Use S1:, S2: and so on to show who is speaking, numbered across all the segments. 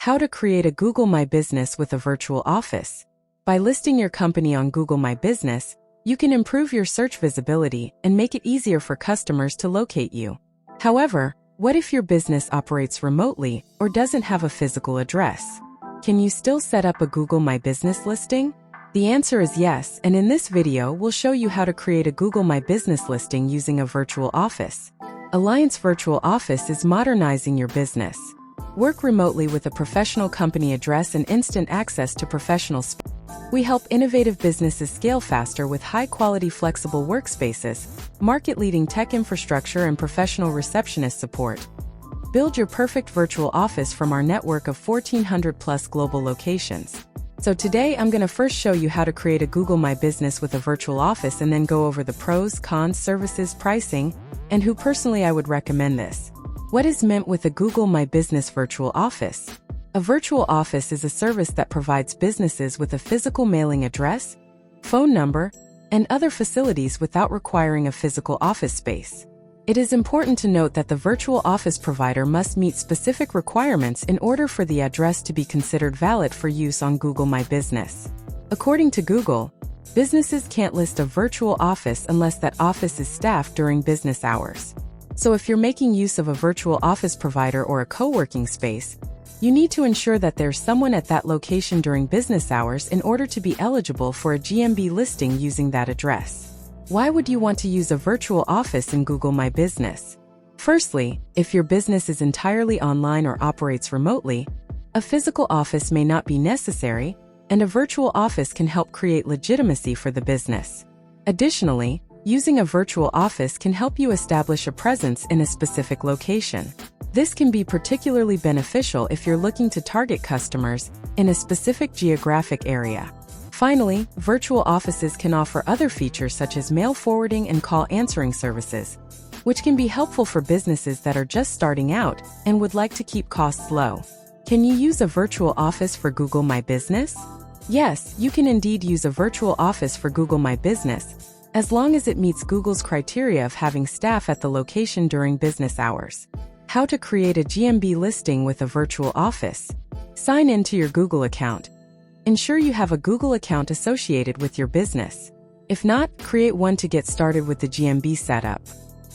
S1: How to create a Google My Business with a virtual office. By listing your company on Google My Business, you can improve your search visibility and make it easier for customers to locate you. However, what if your business operates remotely or doesn't have a physical address? Can you still set up a Google My Business listing? The answer is yes, and in this video we'll show you how to create a Google My Business listing using a virtual office. Alliance Virtual Office is modernizing your business. Work remotely with a professional company address and instant access to professional space. We help innovative businesses scale faster with high-quality flexible workspaces, market-leading tech infrastructure and professional receptionist support. Build your perfect virtual office from our network of 1,400+ global locations. So today I'm going to first show you how to create a Google My Business with a virtual office and then go over the pros, cons, services, pricing, and who personally I would recommend this. What is meant with a Google My Business virtual office? A virtual office is a service that provides businesses with a physical mailing address, phone number, and other facilities without requiring a physical office space. It is important to note that the virtual office provider must meet specific requirements in order for the address to be considered valid for use on Google My Business. According to Google, businesses can't list a virtual office unless that office is staffed during business hours. So if you're making use of a virtual office provider or a co-working space, you need to ensure that there's someone at that location during business hours in order to be eligible for a GMB listing using that address. Why would you want to use a virtual office in Google My Business? Firstly, if your business is entirely online or operates remotely, a physical office may not be necessary, and a virtual office can help create legitimacy for the business. Additionally, using a virtual office can help you establish a presence in a specific location. This can be particularly beneficial if you're looking to target customers in a specific geographic area. Finally, virtual offices can offer other features such as mail forwarding and call answering services, which can be helpful for businesses that are just starting out and would like to keep costs low. Can you use a virtual office for Google My Business? Yes, you can indeed use a virtual office for Google My Business, as long as it meets Google's criteria of having staff at the location during business hours. How to create a GMB listing with a virtual office. Sign in to your Google account. Ensure you have a Google account associated with your business. If not, create one to get started with the GMB setup.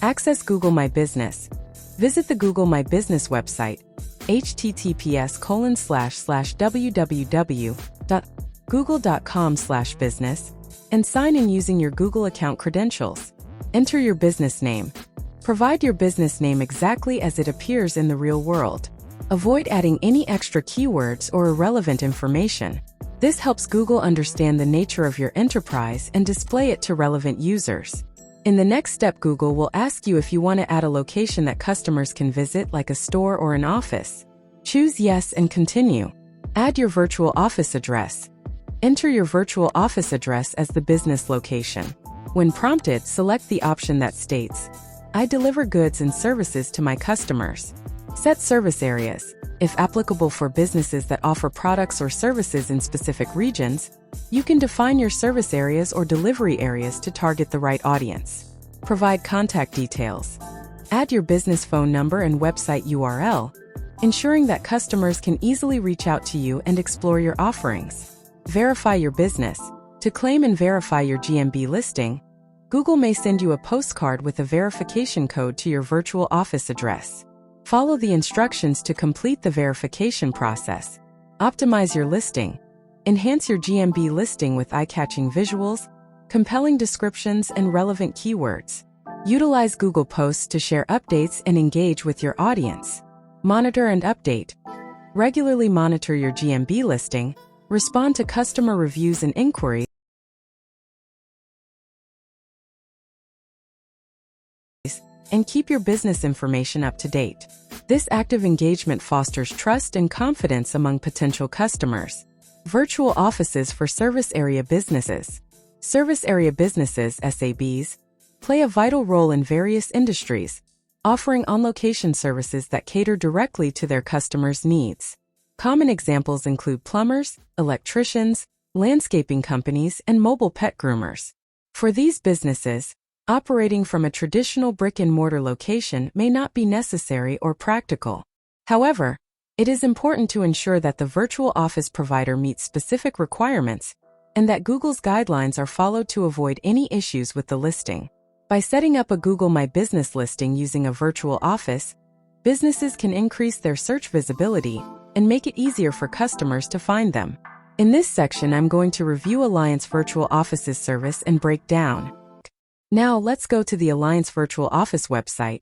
S1: Access Google My Business. Visit the Google My Business website, https://www.google.com/business, and sign in using your Google account credentials. Enter your business name. Provide your business name exactly as it appears in the real world. Avoid adding any extra keywords or irrelevant information. This helps Google understand the nature of your enterprise and display it to relevant users. In the next step, Google will ask you if you want to add a location that customers can visit, like a store or an office. Choose Yes and continue. Add your virtual office address. Enter your virtual office address as the business location. When prompted, select the option that states, "I deliver goods and services to my customers." Set service areas. If applicable for businesses that offer products or services in specific regions, you can define your service areas or delivery areas to target the right audience. Provide contact details. Add your business phone number and website URL, ensuring that customers can easily reach out to you and explore your offerings. Verify your business. To claim and verify your GMB listing, Google may send you a postcard with a verification code to your virtual office address. Follow the instructions to complete the verification process. Optimize your listing. Enhance your GMB listing with eye-catching visuals, compelling descriptions, and relevant keywords. Utilize Google Posts to share updates and engage with your audience. Monitor and update. Regularly monitor your GMB listing. Respond to customer reviews and inquiries, and keep your business information up to date. This active engagement fosters trust and confidence among potential customers. Virtual offices for service area businesses. Service area businesses, SABs, play a vital role in various industries, offering on-location services that cater directly to their customers' needs. Common examples include plumbers, electricians, landscaping companies, and mobile pet groomers. For these businesses, operating from a traditional brick-and-mortar location may not be necessary or practical. However, It is important to ensure that the virtual office provider meets specific requirements and that Google's guidelines are followed to avoid any issues with the listing. By setting up a Google My Business listing using a virtual office, businesses can increase their search visibility and make it easier for customers to find them. In this section, I'm going to review Alliance Virtual Office's service and break down. Now let's go to the Alliance Virtual Office website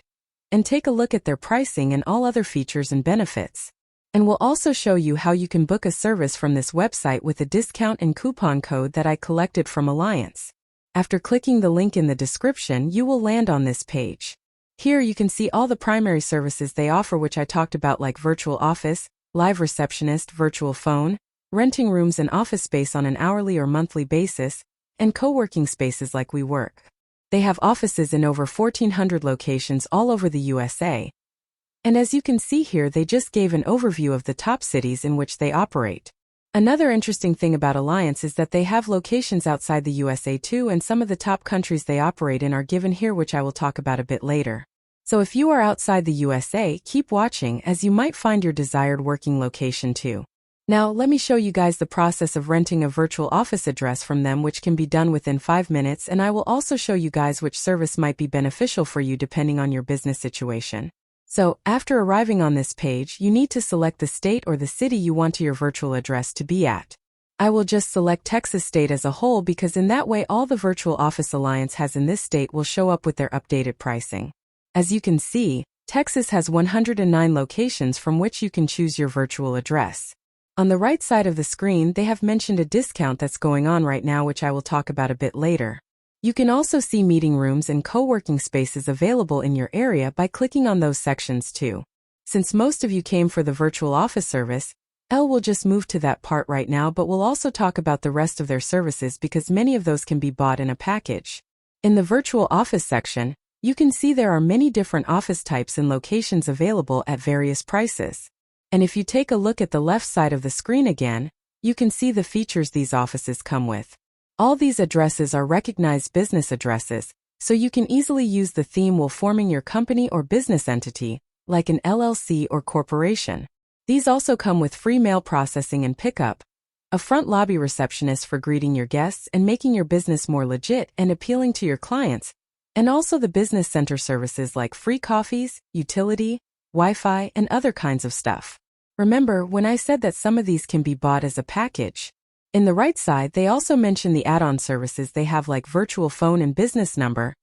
S1: and take a look at their pricing and all other features and benefits. And we'll also show you how you can book a service from this website with a discount and coupon code that I collected from Alliance. After clicking the link in the description, you will land on this page. Here you can see all the primary services they offer, which I talked about, like virtual office, live receptionist, virtual phone, renting rooms and office space on an hourly or monthly basis, and co-working spaces like WeWork. They have offices in over 1,400 locations all over the USA. And as you can see here, they just gave an overview of the top cities in which they operate. Another interesting thing about Alliance is that they have locations outside the USA too, and some of the top countries they operate in are given here, which I will talk about a bit later. So if you are outside the USA, keep watching as you might find your desired working location too. Now let me show you guys the process of renting a virtual office address from them, which can be done within 5 minutes, and I will also show you guys which service might be beneficial for you depending on your business situation. So, after arriving on this page, you need to select the state or the city you want your virtual address to be at. I will just select Texas state as a whole because in that way all the virtual office Alliance has in this state will show up with their updated pricing. As you can see, Texas has 109 locations from which you can choose your virtual address. On the right side of the screen, they have mentioned a discount that's going on right now, which I will talk about a bit later. You can also see meeting rooms and co-working spaces available in your area by clicking on those sections too. Since most of you came for the virtual office service, Elle will just move to that part right now, but we'll also talk about the rest of their services because many of those can be bought in a package. In the virtual office section, you can see there are many different office types and locations available at various prices. And if you take a look at the left side of the screen again, you can see the features these offices come with. All these addresses are recognized business addresses, so you can easily use the theme while forming your company or business entity, like an LLC or corporation. These also come with free mail processing and pickup, a front lobby receptionist for greeting your guests and making your business more legit and appealing to your clients, and also the business center services like free coffees, utility, Wi-Fi, and other kinds of stuff. Remember when I said that some of these can be bought as a package? In the right side, they also mention the add-on services they have, like virtual phone and business number,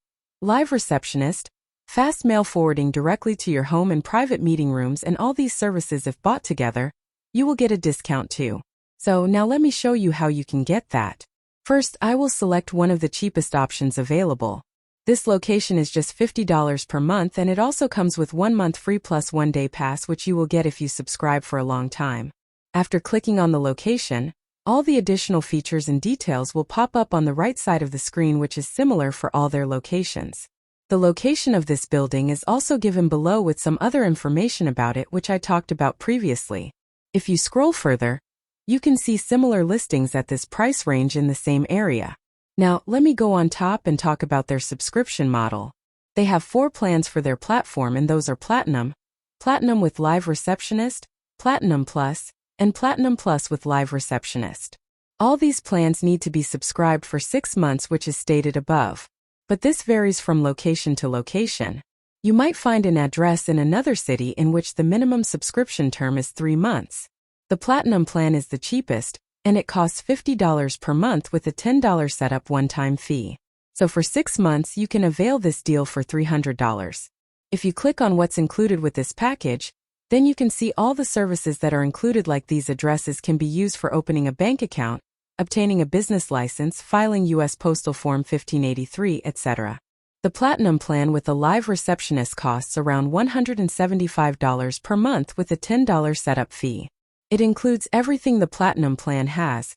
S1: live receptionist, fast mail forwarding directly to your home and private meeting rooms, and all these services, if bought together, you will get a discount too. So now let me show you how you can get that. First, I will select one of the cheapest options available. This location is just $50 per month, and it also comes with 1 month free plus 1 day pass, which you will get if you subscribe for a long time. After clicking on the location, all the additional features and details will pop up on the right side of the screen, which is similar for all their locations. The location of this building is also given below with some other information about it, which I talked about previously. If you scroll further, you can see similar listings at this price range in the same area. Now, let me go on top and talk about their subscription model. They have 4 plans for their platform, and those are Platinum, Platinum with Live Receptionist, Platinum Plus, and Platinum Plus with Live Receptionist. All these plans need to be subscribed for 6 months, which is stated above. But this varies from location to location. You might find an address in another city in which the minimum subscription term is 3 months. The Platinum plan is the cheapest, and it costs $50 per month with a $10 setup one-time fee. So for 6 months, you can avail this deal for $300. If you click on what's included with this package, then you can see all the services that are included, like these addresses can be used for opening a bank account, obtaining a business license, filing U.S. Postal Form 1583, etc. The Platinum plan with a live receptionist costs around $175 per month with a $10 setup fee. It includes everything the Platinum plan has,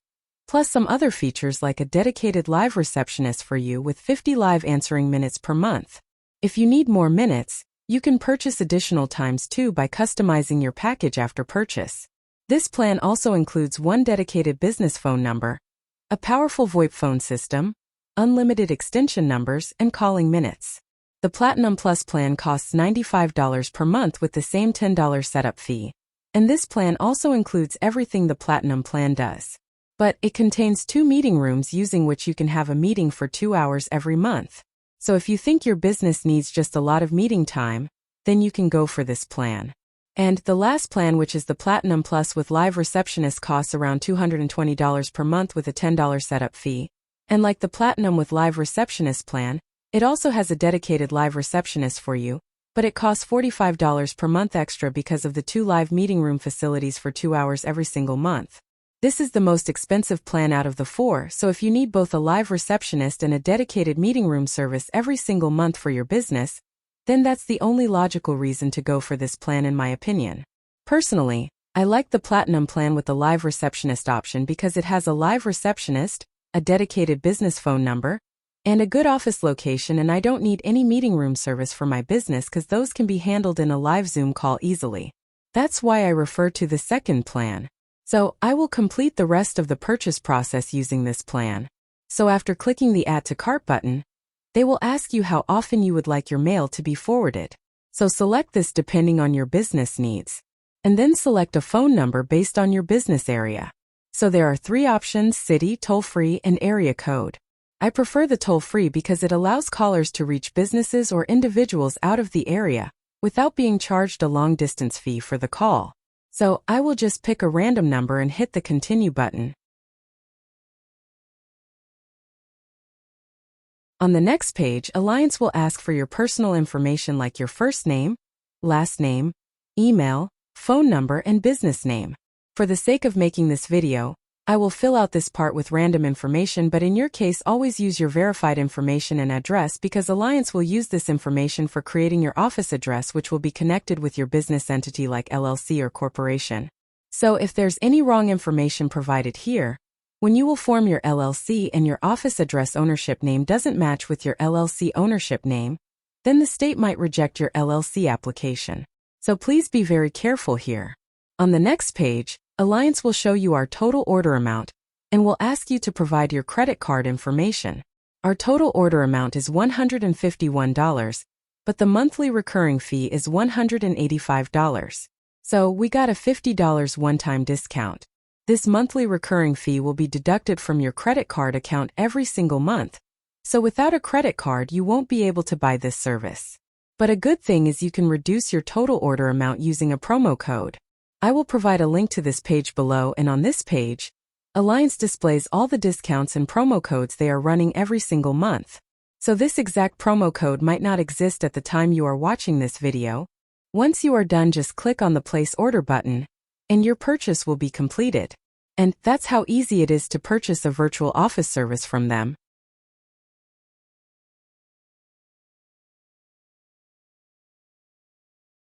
S1: plus some other features like a dedicated live receptionist for you with 50 live answering minutes per month. If you need more minutes, you can purchase additional times too by customizing your package after purchase. This plan also includes 1 dedicated business phone number, a powerful VoIP phone system, unlimited extension numbers, and calling minutes. The Platinum Plus plan costs $95 per month with the same $10 setup fee. And this plan also includes everything the Platinum plan does. But it contains 2 meeting rooms using which you can have a meeting for 2 hours every month. So if you think your business needs just a lot of meeting time, then you can go for this plan. And the last plan, which is the Platinum Plus with live receptionist, costs around $220 per month with a $10 setup fee. And like the Platinum with live receptionist plan, it also has a dedicated live receptionist for you, but it costs $45 per month extra because of the 2 live meeting room facilities for 2 hours every single month. This is the most expensive plan out of the 4, so if you need both a live receptionist and a dedicated meeting room service every single month for your business, then that's the only logical reason to go for this plan in my opinion. Personally, I like the Platinum plan with the live receptionist option because it has a live receptionist, a dedicated business phone number, and a good office location, and I don't need any meeting room service for my business because those can be handled in a live Zoom call easily. That's why I refer to the second plan. So I will complete the rest of the purchase process using this plan. So after clicking the Add to Cart button, they will ask you how often you would like your mail to be forwarded. So select this depending on your business needs. And then select a phone number based on your business area. So there are 3 options: city, toll-free, and area code. I prefer the toll-free because it allows callers to reach businesses or individuals out of the area without being charged a long-distance fee for the call. So I will just pick a random number and hit the Continue button. On the next page, Alliance will ask for your personal information like your first name, last name, email, phone number, and business name. For the sake of making this video, I will fill out this part with random information, but in your case always use your verified information and address because Alliance will use this information for creating your office address, which will be connected with your business entity like LLC or corporation. So if there's any wrong information provided here, when you will form your LLC and your office address ownership name doesn't match with your LLC ownership name, then the state might reject your LLC application. So please be very careful here. On the next page, Alliance will show you our total order amount and will ask you to provide your credit card information. Our total order amount is $151, but the monthly recurring fee is $185. So we got a $50 one-time discount. This monthly recurring fee will be deducted from your credit card account every single month. So without a credit card, you won't be able to buy this service. But a good thing is you can reduce your total order amount using a promo code. I will provide a link to this page below, and on this page, Alliance displays all the discounts and promo codes they are running every single month. So this exact promo code might not exist at the time you are watching this video. Once you are done, just click on the Place Order button, and your purchase will be completed. And that's how easy it is to purchase a virtual office service from them.